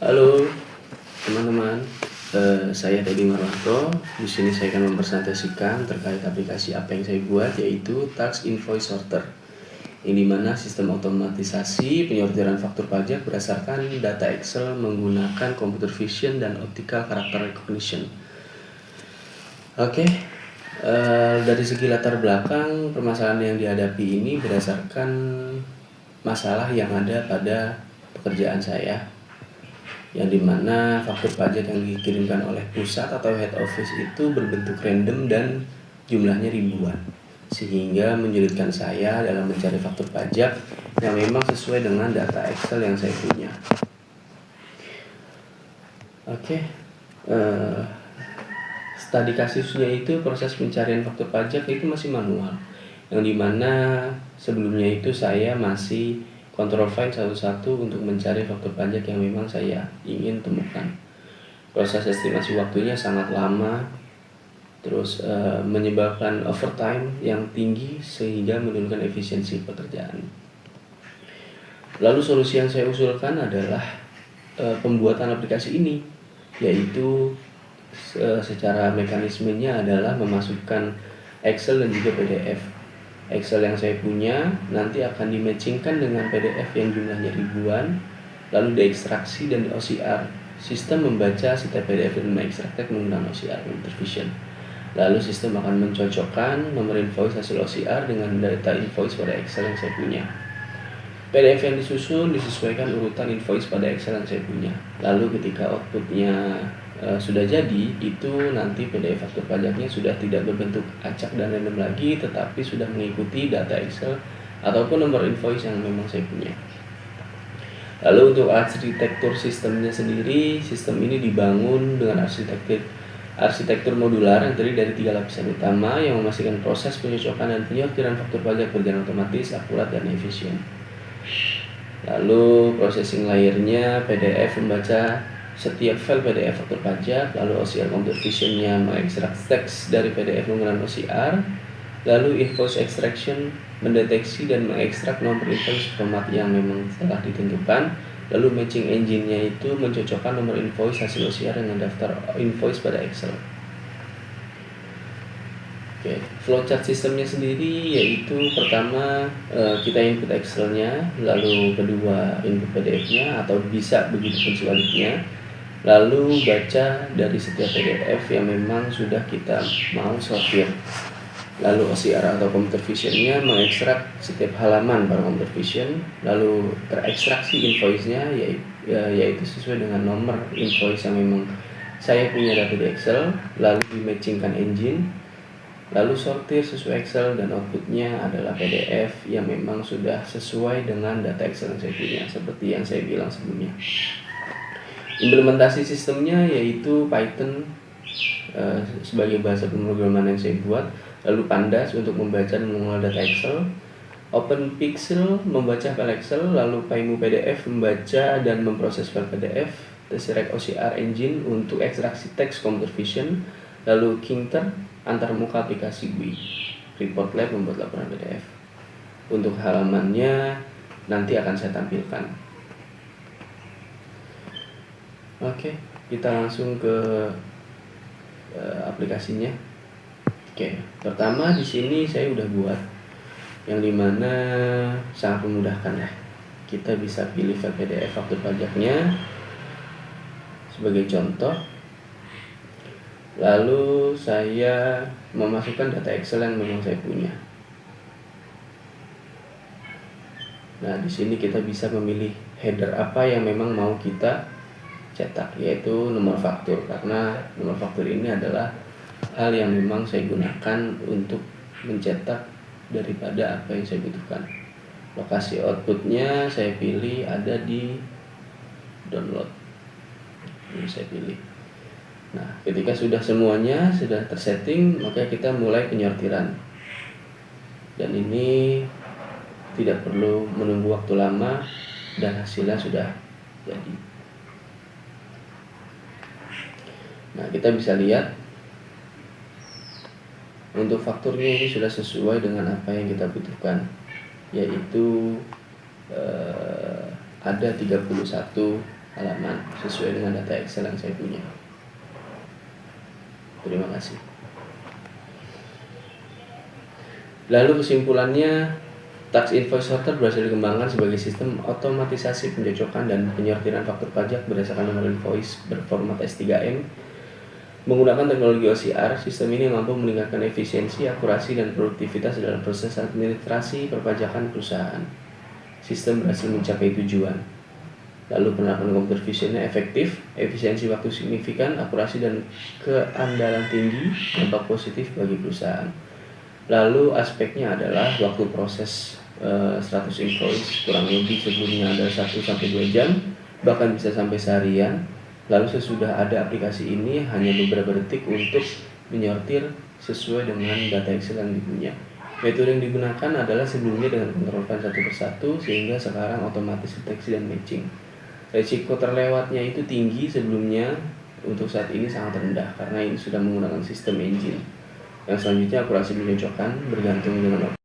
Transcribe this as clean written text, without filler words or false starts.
Halo teman-teman, saya Teddy Marwanto. Di sini saya akan mempresentasikan terkait aplikasi apa yang saya buat, yaitu Tax Invoice Sorter, yang dimana sistem otomatisasi penyortiran faktur pajak berdasarkan data Excel menggunakan computer vision dan optical character recognition. Oke, dari segi latar belakang permasalahan yang dihadapi ini berdasarkan masalah yang ada pada pekerjaan saya, yang dimana faktur pajak yang dikirimkan oleh pusat atau head office itu berbentuk random dan jumlahnya ribuan, sehingga menyulitkan saya dalam mencari faktur pajak yang memang sesuai dengan data Excel yang saya punya. Oke, studi kasusnya itu proses pencarian faktur pajak itu masih manual, yang dimana sebelumnya itu saya masih control find satu-satu untuk mencari faktur pajak yang memang saya ingin temukan. Proses estimasi waktunya sangat lama, terus menyebabkan overtime yang tinggi sehingga menurunkan efisiensi pekerjaan. Lalu solusi yang saya usulkan adalah pembuatan aplikasi ini, yaitu secara mekanismenya adalah memasukkan Excel dan juga PDF. Excel yang saya punya nanti akan dimatchingkan dengan PDF yang jumlahnya ribuan, lalu diekstraksi dan di OCR. Sistem membaca setiap PDF dan mengekstrak teks menggunakan OCR computer vision. Lalu sistem akan mencocokkan nomor invoice hasil OCR dengan data invoice pada Excel yang saya punya. PDF yang disusun disesuaikan urutan invoice pada Excel yang saya punya. Lalu ketika outputnya sudah jadi, itu nanti PDF faktur pajaknya sudah tidak berbentuk acak dan random lagi, tetapi sudah mengikuti data Excel ataupun nomor invoice yang memang saya punya. Lalu untuk arsitektur sistemnya sendiri, sistem ini dibangun dengan arsitektur modular yang terdiri dari 3 lapisan utama yang memastikan proses pencocokan dan penyortiran faktur pajak berjalan otomatis, akurat, dan efisien. Lalu processing layernya PDF membaca setiap file PDF faktur pajak, lalu OCR computer vision-nya mengekstrak teks dari PDF menggunakan OCR, lalu invoice extraction mendeteksi dan mengekstrak nomor invoice format yang memang telah ditentukan, lalu matching engine-nya itu mencocokkan nomor invoice hasil OCR dengan daftar invoice pada Excel. Oke, flowchart sistemnya sendiri yaitu pertama kita input Excel-nya, lalu kedua input PDF-nya atau bisa begitu pun sebaliknya, lalu baca dari setiap PDF yang memang sudah kita mau sortir. Lalu OCR atau computer vision-nya mengekstrak setiap halaman pada computer vision, lalu terekstraksi invoice-nya yaitu sesuai dengan nomor invoice yang memang saya punya data di Excel, lalu di-matchingkan engine, lalu sortir sesuai Excel, dan outputnya adalah PDF yang memang sudah sesuai dengan data Excel yang saya punya, seperti yang saya bilang sebelumnya. Implementasi sistemnya yaitu Python sebagai bahasa pemrograman yang saya buat, lalu Pandas untuk membaca dan mengolah data Excel, OpenPixel membaca file Excel, lalu PyMu PDF membaca dan memproses file PDF, Tesseract OCR Engine untuk ekstraksi teks computer vision, lalu Kinter antarmuka aplikasi GUI, Report Lab membuat laporan PDF. Untuk halamannya nanti akan saya tampilkan. Oke, kita langsung ke aplikasinya. Oke, pertama di sini saya udah buat, yang dimana sangat memudahkan ya. Kita bisa pilih file PDF faktur pajaknya sebagai contoh. Lalu saya memasukkan data Excel yang memang saya punya. Nah, di sini kita bisa memilih header apa yang memang mau kita cetak, yaitu nomor faktur, karena nomor faktur ini adalah hal yang memang saya gunakan untuk mencetak daripada apa yang saya butuhkan. Lokasi outputnya saya pilih ada di download, ini saya pilih. Nah, ketika sudah semuanya sudah tersetting, maka kita mulai penyortiran, dan ini tidak perlu menunggu waktu lama dan hasilnya sudah jadi. Nah, kita bisa lihat untuk fakturnya ini sudah sesuai dengan apa yang kita butuhkan, yaitu ada 31 halaman sesuai dengan data Excel yang saya punya. Terima kasih. Lalu kesimpulannya, Tax Invoice Sorter berhasil dikembangkan sebagai sistem otomatisasi pencocokan dan penyortiran faktur pajak berdasarkan nomor invoice berformat S3M. Menggunakan teknologi OCR, sistem ini mampu meningkatkan efisiensi, akurasi, dan produktivitas dalam proses administrasi perpajakan perusahaan. Sistem berhasil mencapai tujuan. Lalu penerapan computer vision-nya efektif, efisiensi waktu signifikan, akurasi dan keandalan tinggi, dampak positif bagi perusahaan. Lalu aspeknya adalah waktu proses 100 invoice kurang lebih sebelumnya ada 1-2 jam, bahkan bisa sampai seharian. Lalu sesudah ada aplikasi ini hanya beberapa detik untuk menyortir sesuai dengan data Excel yang dipunya. Metode yang digunakan adalah sebelumnya dengan kontrol file satu persatu, sehingga sekarang otomatis deteksi dan matching. Risiko terlewatnya itu tinggi, sebelumnya untuk saat ini sangat rendah karena ini sudah menggunakan sistem engine. Yang selanjutnya akurasi menyocokkan bergantung dengan